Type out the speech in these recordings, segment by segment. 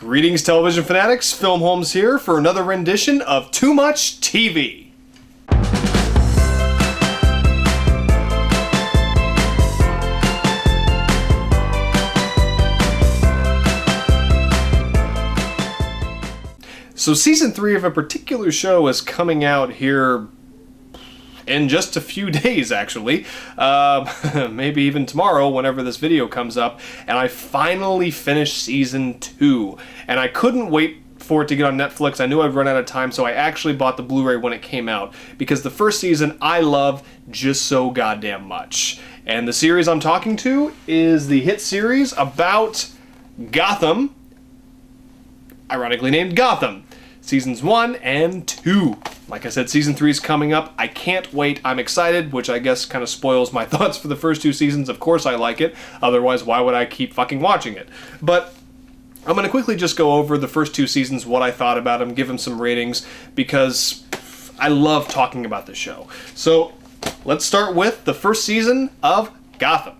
Greetings, television fanatics. Filmholmes here for another rendition of Too Much TV. So season 3 of a particular show is coming out here in just a few days, actually. Maybe even tomorrow, whenever this video comes up. And I finally finished season 2. And I couldn't wait for it to get on Netflix. I knew I'd run out of time, so I actually bought the Blu-ray when it came out. Because the first season I love just so goddamn much. And the series I'm talking to is the hit series about Gotham, ironically named Gotham. Seasons 1 and 2. Like I said, season 3 is coming up. I can't wait. I'm excited, which I guess kind of spoils my thoughts for the first 2 seasons. Of course I like it. Otherwise, why would I keep fucking watching it? But I'm going to quickly just go over the first 2 seasons, what I thought about them, give them some ratings, because I love talking about this show. So let's start with the first season of Gotham.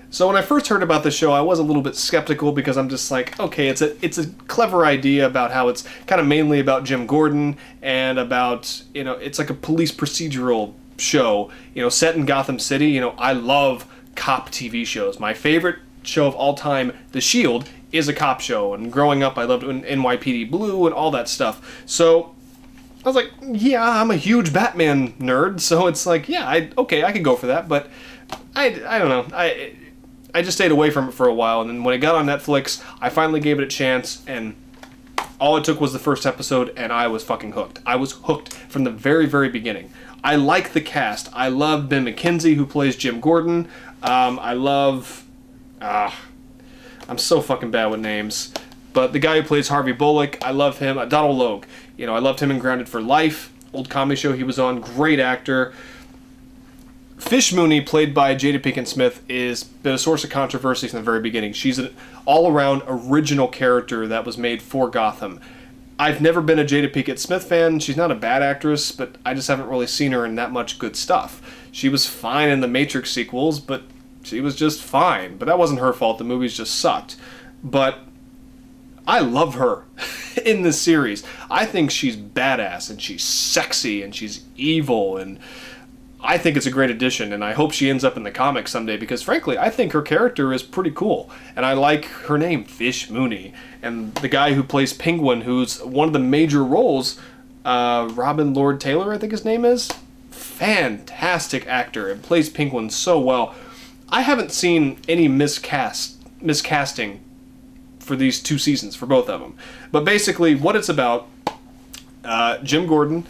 So when I first heard about the show, I was a little bit skeptical because I'm just like, okay, it's a clever idea about how it's kind of mainly about Jim Gordon and about, it's like a police procedural show, set in Gotham City. I love cop TV shows. My favorite show of all time, The Shield, is a cop show. And growing up, I loved NYPD Blue and all that stuff. So I was like, yeah, I'm a huge Batman nerd. So it's like, yeah, I could go for that. But I don't know. I just stayed away from it for a while, and then when it got on Netflix, I finally gave it a chance, and all it took was the first episode, and I was fucking hooked. I was hooked from the very, very beginning. I like the cast. I love Ben McKenzie, who plays Jim Gordon. I'm so fucking bad with names. But the guy who plays Harvey Bullock, I love him. Donald Logue. I loved him in Grounded for Life. Old comedy show he was on. Great actor. Fish Mooney, played by Jada Pinkett Smith, is been a source of controversy from the very beginning. She's an all-around original character that was made for Gotham. I've never been a Jada Pinkett Smith fan. She's not a bad actress, but I just haven't really seen her in that much good stuff. She was fine in the Matrix sequels, but she was just fine. But that wasn't her fault. The movies just sucked. But I love her in this series. I think she's badass, and she's sexy, and she's evil, and I think it's a great addition, and I hope she ends up in the comics someday, because frankly, I think her character is pretty cool, and I like her name, Fish Mooney, and the guy who plays Penguin, who's one of the major roles, Robin Lord Taylor, I think his name is, fantastic actor, and plays Penguin so well. I haven't seen any miscasting for these 2 seasons, for both of them, but basically what it's about, Jim Gordon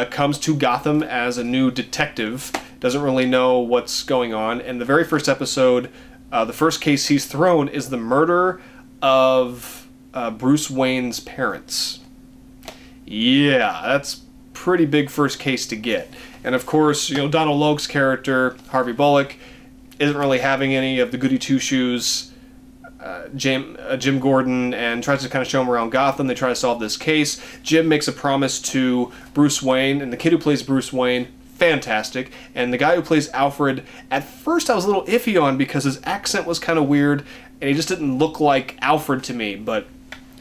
comes to Gotham as a new detective, doesn't really know what's going on, and the very first episode, the first case he's thrown is the murder of Bruce Wayne's parents. Yeah, that's pretty big first case to get. And of course, Donald Logue's character, Harvey Bullock, isn't really having any of the goody two-shoes, Jim Gordon, and tries to kind of show him around Gotham. They try to solve this case. Jim makes a promise to Bruce Wayne, and the kid who plays Bruce Wayne, fantastic. And the guy who plays Alfred, at first I was a little iffy on because his accent was kind of weird, and he just didn't look like Alfred to me, but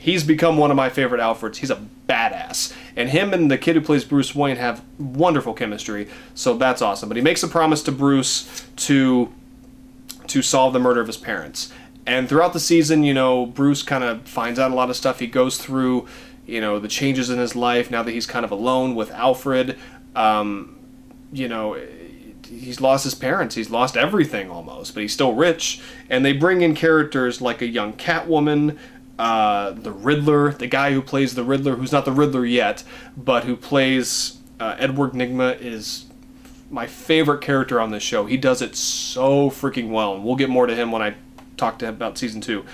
he's become one of my favorite Alfreds. He's a badass. And him and the kid who plays Bruce Wayne have wonderful chemistry, so that's awesome. But he makes a promise to Bruce to solve the murder of his parents. And throughout the season, Bruce kind of finds out a lot of stuff. He goes through, the changes in his life now that he's kind of alone with Alfred. He's lost his parents. He's lost everything almost, but he's still rich. And they bring in characters like a young Catwoman, the Riddler, the guy who plays the Riddler, who's not the Riddler yet, but who plays Edward Nygma, is my favorite character on this show. He does it so freaking well, and we'll get more to him when I talk to him about season 2.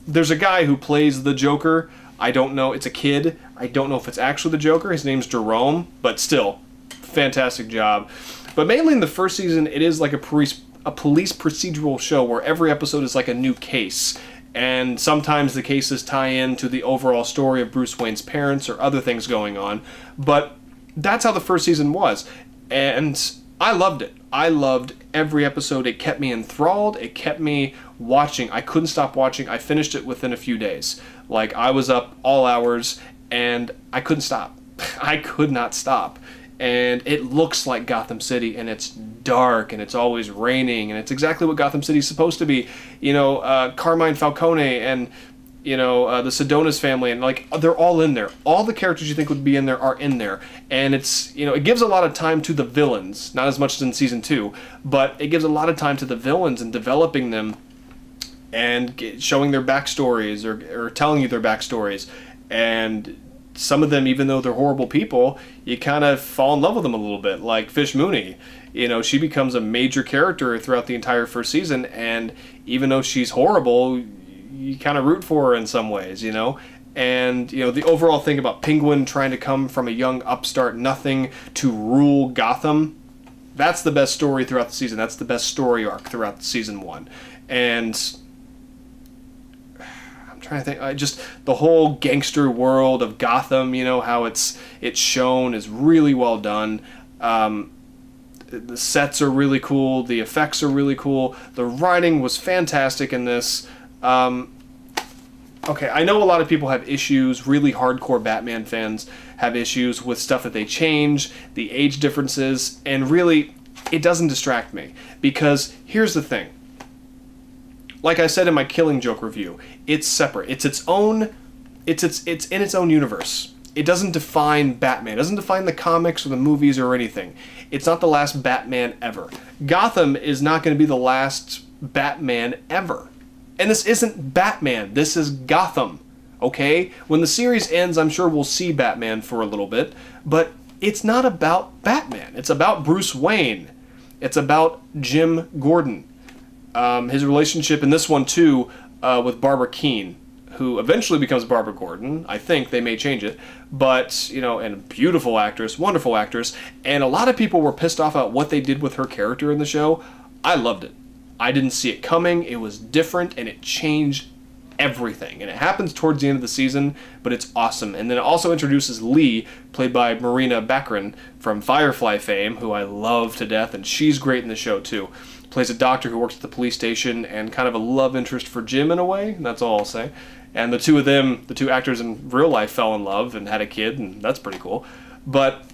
There's a guy who plays the Joker. I don't know. It's a kid. I don't know if it's actually the Joker. His name's Jerome, but still, fantastic job. But mainly in the first season, it is like a police procedural show where every episode is like a new case. And sometimes the cases tie in to the overall story of Bruce Wayne's parents or other things going on. But that's how the first season was. And I loved it. I loved every episode. It kept me enthralled. It kept me watching. I couldn't stop watching. I finished it within a few days. Like, I was up all hours, and I couldn't stop. I could not stop. And it looks like Gotham City, and it's dark, and it's always raining, and it's exactly what Gotham City's supposed to be. You know, Carmine Falcone and, you know, the Sedona's family, and, like, they're all in there. All the characters you think would be in there are in there. And it's, you know, it gives a lot of time to the villains, not as much as in Season 2, but it gives a lot of time to the villains and developing them and showing their backstories or telling you their backstories. And some of them, even though they're horrible people, you kind of fall in love with them a little bit. Like Fish Mooney, you know, she becomes a major character throughout the entire first season, and even though she's horrible, you kind of root for her in some ways, you know? And, you know, the overall thing about Penguin trying to come from a young upstart nothing to rule Gotham, that's the best story throughout the season. That's the best story arc throughout Season 1. And I'm trying to think, just the whole gangster world of Gotham, you know, how it's shown is really well done. The sets are really cool. The effects are really cool. The writing was fantastic in this. Okay, I know a lot of people have issues, really hardcore Batman fans have issues with stuff that they change, the age differences, and really, it doesn't distract me. Because here's the thing. Like I said in my Killing Joke review, it's separate. It's in its own universe. It doesn't define Batman. It doesn't define the comics or the movies or anything. It's not the last Batman ever. Gotham is not going to be the last Batman ever. And this isn't Batman. This is Gotham. Okay? When the series ends, I'm sure we'll see Batman for a little bit. But it's not about Batman. It's about Bruce Wayne. It's about Jim Gordon. His relationship in this one, too, with Barbara Keene, who eventually becomes Barbara Gordon. I think they may change it. But, you know, and a beautiful actress, wonderful actress. And a lot of people were pissed off at what they did with her character in the show. I loved it. I didn't see it coming. It was different, and it changed everything. And it happens towards the end of the season, but it's awesome. And then it also introduces Lee, played by Marina Baccarin from Firefly fame, who I love to death, and she's great in the show, too. Plays a doctor who works at the police station and kind of a love interest for Jim in a way, and that's all I'll say. And the two of them, the two actors in real life, fell in love and had a kid, and that's pretty cool. But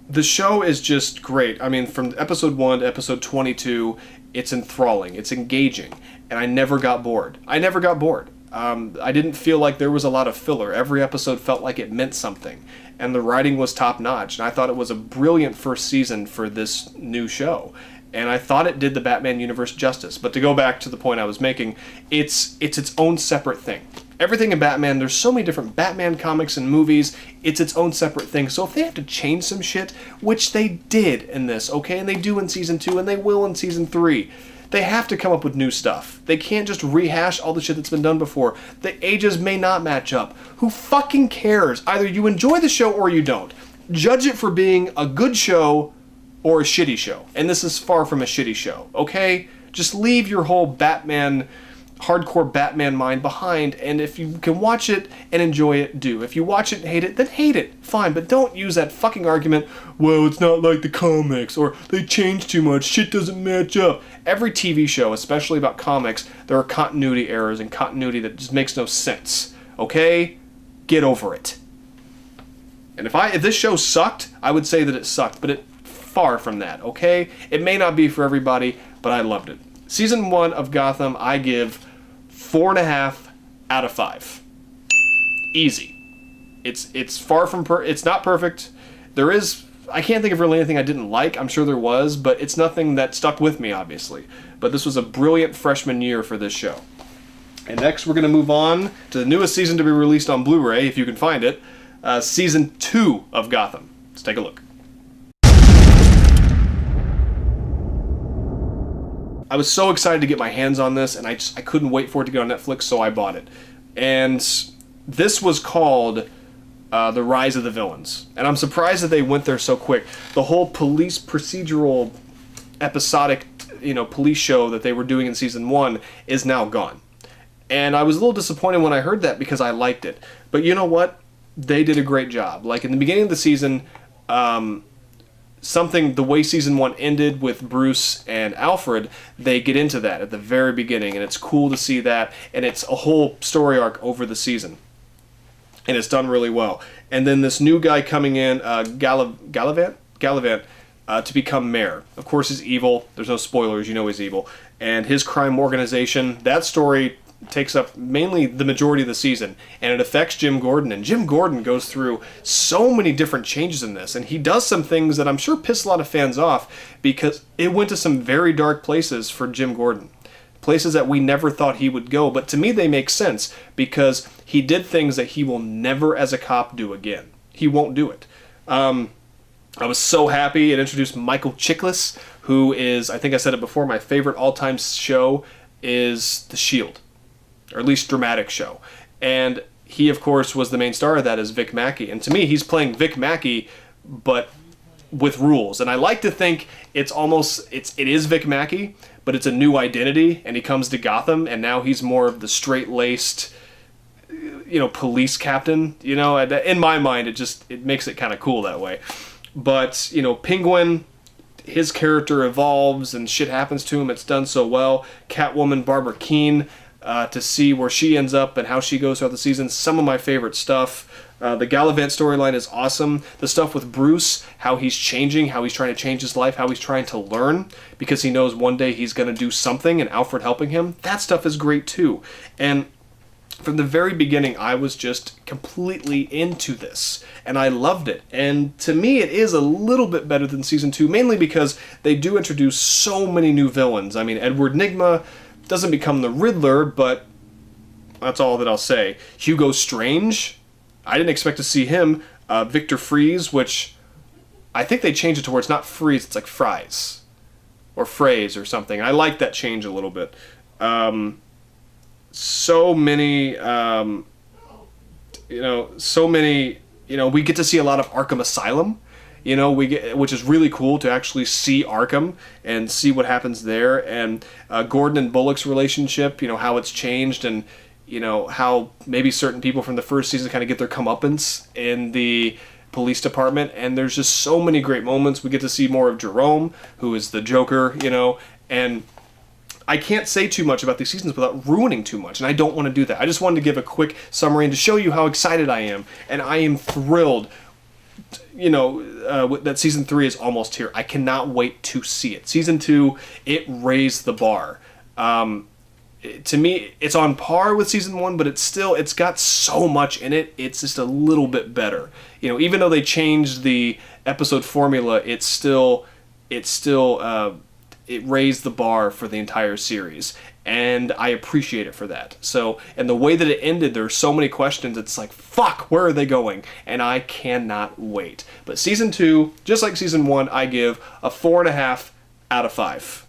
the show is just great. I mean, from episode 1 to episode 22, it's enthralling, it's engaging, and I never got bored. I didn't feel like there was a lot of filler. Every episode felt like it meant something, and the writing was top-notch, and I thought it was a brilliant first season for this new show. And I thought it did the Batman universe justice. But to go back to the point I was making, it's its own separate thing. Everything in Batman, there's so many different Batman comics and movies, it's its own separate thing. So if they have to change some shit, which they did in this, okay, and they do in Season 2, and they will in Season 3, they have to come up with new stuff. They can't just rehash all the shit that's been done before. The ages may not match up. Who fucking cares? Either you enjoy the show or you don't. Judge it for being a good show or a shitty show. And this is far from a shitty show, okay? Just leave your whole Batman, hardcore Batman mind behind, and if you can watch it and enjoy it, do. If you watch it and hate it, then hate it. Fine, but don't use that fucking argument, well, it's not like the comics, or they changed too much, shit doesn't match up. Every TV show, especially about comics, there are continuity errors and continuity that just makes no sense, okay? Get over it. And if this show sucked, I would say that it sucked, but it far from that, okay? It may not be for everybody, but I loved it. Season 1 of Gotham, I give 4.5 out of 5. Easy. It's far from it's not perfect. I can't think of really anything I didn't like. I'm sure there was, but it's nothing that stuck with me, obviously. But this was a brilliant freshman year for this show. And next we're going to move on to the newest season to be released on Blu-ray, if you can find it. Season 2 of Gotham. Let's take a look. I was so excited to get my hands on this, and I couldn't wait for it to get on Netflix, so I bought it. And this was called The Rise of the Villains. And I'm surprised that they went there so quick. The whole police procedural episodic, police show that they were doing in Season 1 is now gone. And I was a little disappointed when I heard that because I liked it. But you know what? They did a great job. Like in the beginning of the season, something, the way season 1 ended with Bruce and Alfred, they get into that at the very beginning, and it's cool to see that, and it's a whole story arc over the season. And it's done really well. And then this new guy coming in, Gallivant, to become mayor. Of course, he's evil. There's no spoilers. You know he's evil. And his crime organization, that story takes up mainly the majority of the season. And it affects Jim Gordon. And Jim Gordon goes through so many different changes in this. And he does some things that I'm sure piss a lot of fans off, because it went to some very dark places for Jim Gordon. Places that we never thought he would go, but to me they make sense, because he did things that he will never as a cop do again. He won't do it. I was so happy it introduced Michael Chiklis, who is, I think I said it before, my favorite all-time show is The Shield, or at least dramatic show. And he, of course, was the main star of that as Vic Mackey. And to me, he's playing Vic Mackey, but with rules. And I like to think it is Vic Mackey, but it's a new identity, and he comes to Gotham, and now he's more of the straight-laced, police captain. In my mind, it makes it kind of cool that way. But, Penguin, his character evolves, and shit happens to him. It's done so well. Catwoman, Barbara Keene, to see where she ends up and how she goes throughout the season. Some of my favorite stuff. The Gallivant storyline is awesome. The stuff with Bruce, how he's changing, how he's trying to change his life, how he's trying to learn because he knows one day he's going to do something, and Alfred helping him, that stuff is great too. And from the very beginning, I was just completely into this, and I loved it. And to me, it is a little bit better than Season 2, mainly because they do introduce so many new villains. I mean, Edward Nygma doesn't become the Riddler, but that's all that I'll say. Hugo Strange, I didn't expect to see him. Victor Freeze, which I think they changed it to where it's not Freeze, it's like Fries. Or Phrase or something. I like that change a little bit. So many, we get to see a lot of Arkham Asylum. Which is really cool to actually see Arkham and see what happens there. And Gordon and Bullock's relationship, how it's changed, and how maybe certain people from the first season kind of get their comeuppance in the police department. And there's just so many great moments. We get to see more of Jerome, who is the Joker, and I can't say too much about these seasons without ruining too much, and I don't want to do that. I just wanted to give a quick summary and to show you how excited I am, and I am thrilled that Season 3 is almost here. I cannot wait to see it. Season 2, it raised the bar. To me, it's on par with Season 1, but it's got so much in it, it's just a little bit better. Even though they changed the episode formula, it raised the bar for the entire series, and I appreciate it for that. So, and the way that it ended, there are so many questions, it's like, fuck, where are they going? And I cannot wait. But Season 2, just like Season 1, I give a 4.5 out of 5.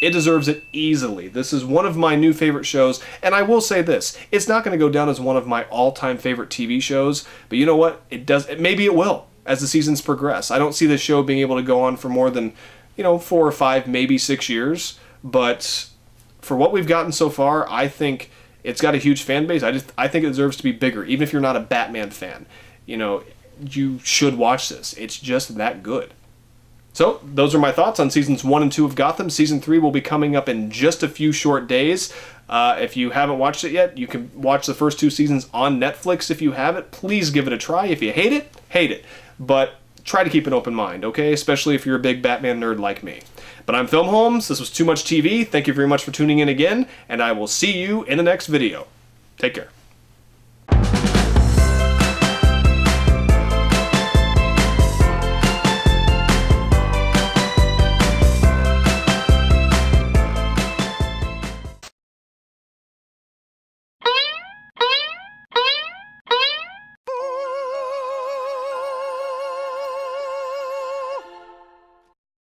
It deserves it easily. This is one of my new favorite shows, and I will say this, it's not going to go down as one of my all-time favorite TV shows, but you know what? Maybe it will, as the seasons progress. I don't see this show being able to go on for more than 4 or 5, maybe 6 years, but for what we've gotten so far, I think it's got a huge fan base. I think it deserves to be bigger, even if you're not a Batman fan. You should watch this. It's just that good. So, those are my thoughts on Seasons 1 and 2 of Gotham. Season 3 will be coming up in just a few short days. If you haven't watched it yet, you can watch the first 2 seasons on Netflix if you have it. Please give it a try. If you hate it, hate it. But try to keep an open mind, okay? Especially if you're a big Batman nerd like me. But I'm Filmholmes. This was Too Much TV. Thank you very much for tuning in again, and I will see you in the next video. Take care.